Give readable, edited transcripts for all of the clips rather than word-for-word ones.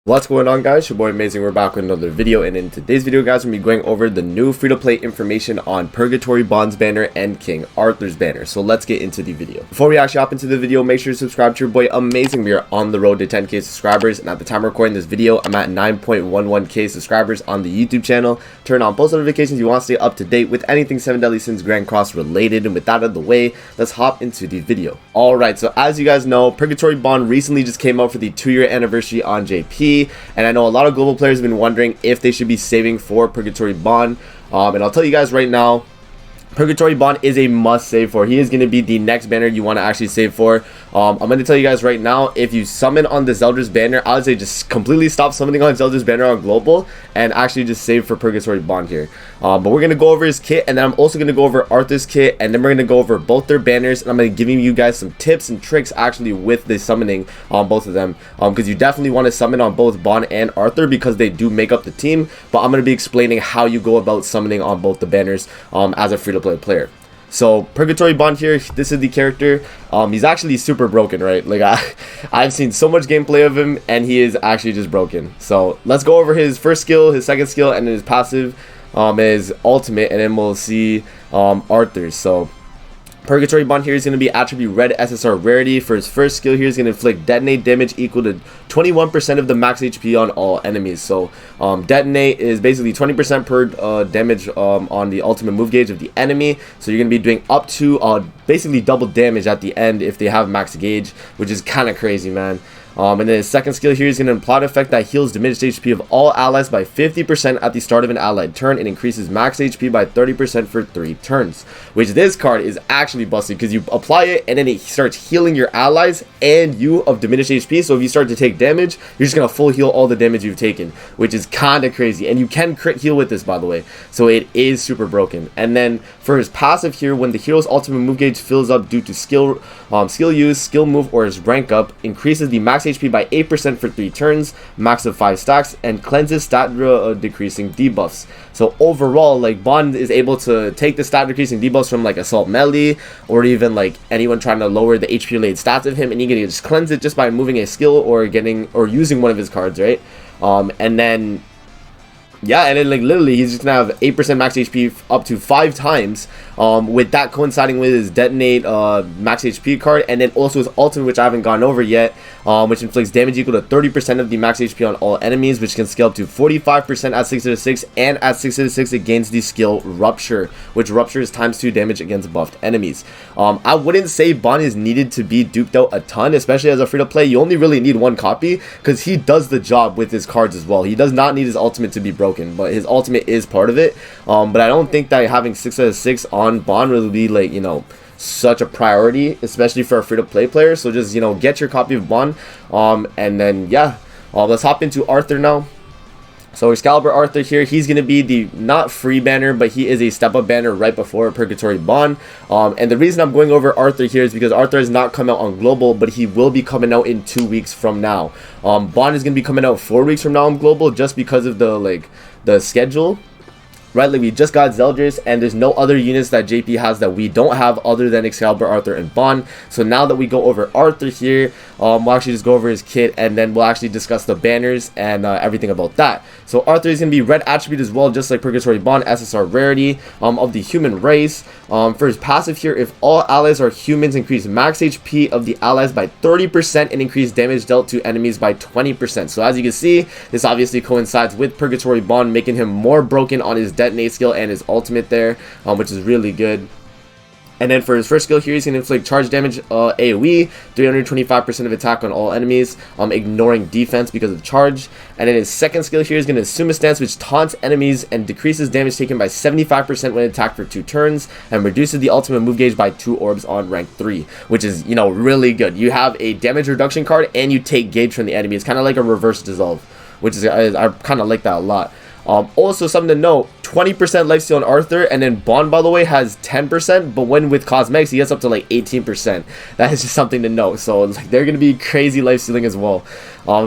What's going on, guys? Your boy Amazing. We're back with another video, and in today's video, guys, we're going to be going over the new free-to-play information on Purgatory Ban's banner and King Arthur's banner. So let's get into the video. Before we actually hop into the video, make sure to subscribe to your boy Amazing. We are on the road to 10k subscribers, and at the time of recording this video, I'm at 9.11k subscribers on the YouTube channel. Turn on post notifications if you want to stay up to date with anything 7 Deadly Sins Grand Cross related. And with that out of the way, let's hop into the video. Alright, so as you guys know, Purgatory Ban recently just came out for the 2-year anniversary on JP. And I know a lot of global players have been wondering if they should be saving for Purgatory Ban. And I'll tell you guys right now, Purgatory Ban is a must save for. He is going to be the next banner you want to actually save for. I'm going to tell you guys right now, if you summon on the Zelda's banner, I would say just completely stop summoning on Zelda's banner on global and actually just save for Purgatory Ban here. But we're going to go over his kit, and then I'm also going to go over Arthur's kit, and then we're going to go over both their banners, and I'm going to give you guys some tips and tricks actually with the summoning on both of them, because you definitely want to summon on both Ban and Arthur because they do make up the team. But I'm going to be explaining how you go about summoning on both the banners as a free-to-play player. So Purgatory Ban here, this is the character. He's actually super broken, right? Like I've seen so much gameplay of him, and he is actually just broken. So let's go over his first skill, his second skill, and his passive, his ultimate, and then we'll see Arthur's. So Purgatory Ban here is going to be attribute red SSR rarity. For his first skill here, is going to inflict detonate damage equal to 21% of the max HP on all enemies. So detonate is basically 20% per damage on the ultimate move gauge of the enemy. So you're going to be doing up to basically double damage at the end if they have max gauge, which is kind of crazy, man. And then his second skill here is going to imply an effect that heals diminished HP of all allies by 50% at the start of an allied turn and increases max HP by 30% for 3 turns. Which this card is actually busted because you apply it and then it starts healing your allies and you of diminished HP. So if you start to take damage, you're just going to full heal all the damage you've taken, which is kind of crazy. And you can crit heal with this, by the way. So it is super broken. And then for his passive here, when the hero's ultimate move gauge fills up due to skill use, skill move, or his rank up, increases the max HP by 8% for 3 turns, max of 5 stacks, and cleanses stat decreasing debuffs. So overall, like, Ban is able to take the stat decreasing debuffs from like assault melee or even like anyone trying to lower the HP related stats of him, and you can just cleanse it just by moving a skill or using one of his cards, right? And then yeah, and then like literally he's just gonna have 8% max HP up to 5 times, with that coinciding with his detonate max HP card, and then also his ultimate, which I haven't gone over yet, which inflicts damage equal to 30% of the max HP on all enemies, which can scale up to 45% at 6/6 and at 6/6 against the skill Rupture, which Rupture is ×2 damage against buffed enemies. I wouldn't say Ban is needed to be duped out a ton, especially as a free-to-play. You only really need one copy because he does the job with his cards as well. He does not need his ultimate to be broken, but his ultimate is part of it. But I don't think that having 6/6 on Ban will be like, you know, such a priority, especially for a free-to-play player. So just, you know, get your copy of Ban, and then yeah, let's hop into Arthur now. So Excalibur Arthur here, he's going to be the not free banner, but he is a step-up banner right before Purgatory Ban. And the reason I'm going over Arthur here is because Arthur has not come out on global, but he will be coming out in 2 weeks from now. Ban is going to be coming out 4 weeks from now on global, just because of the schedule. Right, like we just got Zeldris, and there's no other units that JP has that we don't have other than Excalibur, Arthur, and Ban. So now that we go over Arthur here, we'll actually just go over his kit, and then we'll actually discuss the banners and everything about that. So Arthur is going to be red attribute as well, just like Purgatory Ban, SSR rarity of the human race. For his passive here, if all allies are humans, increase max HP of the allies by 30% and increase damage dealt to enemies by 20%. So as you can see, this obviously coincides with Purgatory Ban, making him more broken on his detonate skill and his ultimate there, which is really good. And then for his first skill here, he's going to inflict charge damage AoE, 325% of attack on all enemies, ignoring defense because of charge. And then his second skill here is going to assume a stance which taunts enemies and decreases damage taken by 75% when attacked for 2 turns, and reduces the ultimate move gauge by 2 orbs on rank 3, which is, you know, really good. You have a damage reduction card and you take gauge from the enemy. It's kind of like a reverse dissolve, which is, I kind of like that a lot. Also, something to note, 20% lifesteal on Arthur, and then Ban, by the way, has 10%, but when with cosmetics, he gets up to like 18%. That is just something to note. So like, they're going to be crazy lifestealing as well.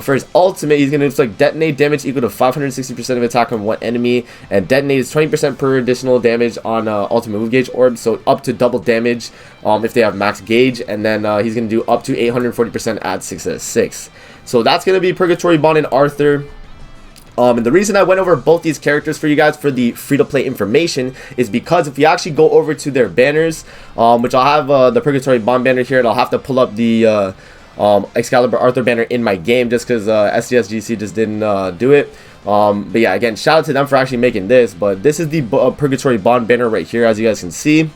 For his ultimate, he's going to inflict detonate damage equal to 560% of attack on one enemy, and detonate is 20% per additional damage on ultimate move gauge orb, so up to double damage if they have max gauge, and then he's going to do up to 840% at 6/6. So that's going to be Purgatory Ban and Arthur. And the reason I went over both these characters for you guys for the free-to-play information is because if you actually go over to their banners, which I'll have the Purgatory Ban banner here, and I'll have to pull up the Excalibur Arthur banner in my game just because SDSGC just didn't do it. But yeah, again, shout out to them for actually making this. But this is the Purgatory Ban banner right here, as you guys can see.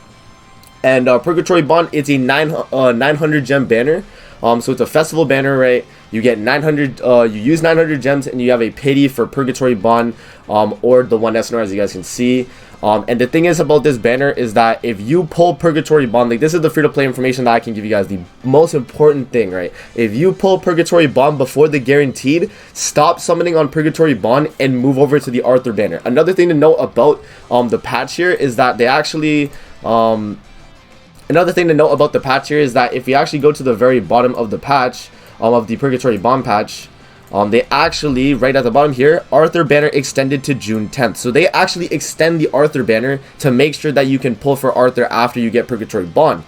And Purgatory Ban, it's a 900 gem banner. So it's a festival banner, right? You get 900, you use 900 gems, and you have a pity for Purgatory Ban, or the 1 SNR, as you guys can see. And the thing is about this banner is that if you pull Purgatory Ban, like this is the free-to-play information that I can give you guys, the most important thing, right? If you pull Purgatory Ban before the guaranteed, stop summoning on Purgatory Ban and move over to the Arthur banner. Another thing to note about the patch here is that they actually... Another thing to note about the patch here is that if you actually go to the very bottom of the patch, of the Purgatory Ban patch, they actually, right at the bottom here, Arthur banner extended to June 10th. So they actually extend the Arthur banner to make sure that you can pull for Arthur after you get Purgatory Ban.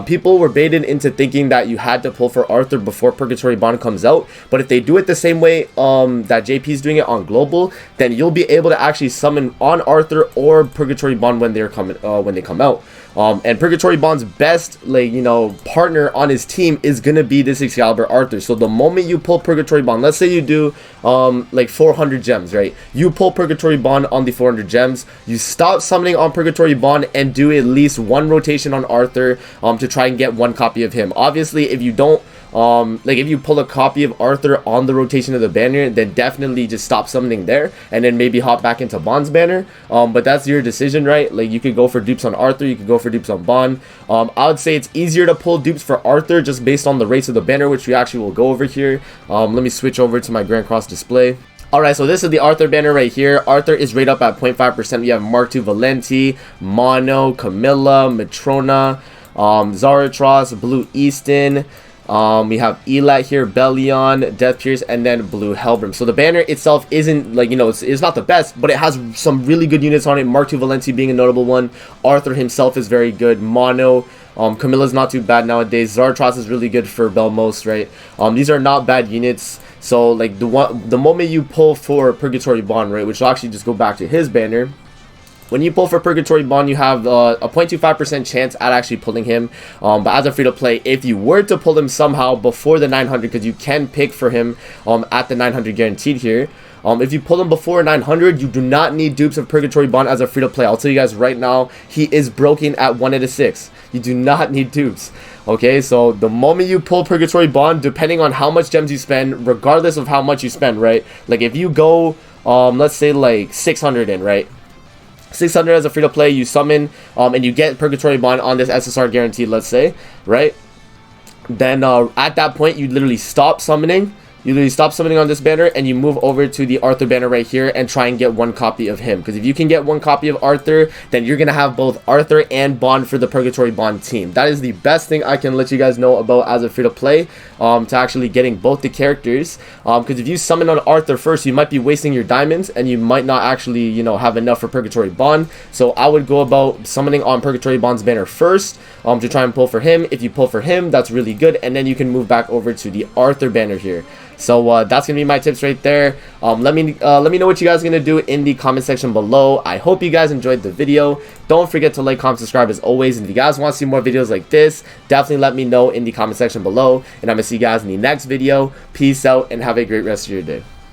People were baited into thinking that you had to pull for Arthur before Purgatory Ban comes out, but if they do it the same way that JP is doing it on Global, then you'll be able to actually summon on Arthur or Purgatory Ban when they're coming when they come out. And Purgatory Ban's best, like, you know, partner on his team is gonna be this Excalibur Arthur. So the moment you pull Purgatory Ban, let's say you do like 400 gems, right? You pull Purgatory Ban on the 400 gems, you stop summoning on Purgatory Ban and do at least one rotation on Arthur to try and get one copy of him. Obviously, if you don't like if you pull a copy of Arthur on the rotation of the banner, then definitely just stop summoning there and then maybe hop back into Ban's banner. But that's your decision, right? Like you could go for dupes on Arthur, you could go for dupes on Ban. I would say it's easier to pull dupes for Arthur just based on the rates of the banner, which we actually will go over here. Let me switch over to my Grand Cross display. Alright, so this is the Arthur banner right here. Arthur is rated up at 0.5%. We have Mark II Valenti, Mono, Camilla, Matrona, Zaratros, Blue Easton. We have Eli here, Bellion, Death Pierce, and then Blue Helbrim. So the banner itself isn't, like, you know, it's not the best, but it has some really good units on it. Mark II Valenti being a notable one. Arthur himself is very good. Mono, Camilla's not too bad nowadays. Zaratros is really good for Belmos, right? These are not bad units. So like the moment you pull for Purgatory Ban, right, which will actually just go back to his banner. When you pull for Purgatory Ban, you have a 0.25% chance at actually pulling him. But as a free-to-play, if you were to pull him somehow before the 900, because you can pick for him at the 900 guaranteed here. If you pull him before 900, you do not need dupes of Purgatory Ban as a free-to-play. I'll tell you guys right now, he is broken at 1 out of 6. You do not need dupes. Okay, so the moment you pull Purgatory Ban, depending on how much gems you spend, regardless of how much you spend, right? Like if you go, let's say like 600 in, right? 600 as a free-to-play, you summon, and you get Purgatory Ban on this SSR guaranteed, let's say, right? Then at that point, you literally stop summoning. You literally stop summoning on this banner and you move over to the Arthur banner right here and try and get one copy of him. Because if you can get one copy of Arthur, then you're going to have both Arthur and Ban for the Purgatory Ban team. That is the best thing I can let you guys know about as a free-to-play, to actually getting both the characters. Because if you summon on Arthur first, you might be wasting your diamonds and you might not actually, you know, have enough for Purgatory Ban. So I would go about summoning on Purgatory Ban's banner first to try and pull for him. If you pull for him, that's really good. And then you can move back over to the Arthur banner here. So that's gonna be my tips right there. Let me know what you guys are gonna do in the comment section below. I hope you guys enjoyed the video. Don't forget to like, comment, subscribe as always. And if you guys want to see more videos like this, definitely let me know in the comment section below. And I'm gonna see you guys in the next video. Peace out and have a great rest of your day.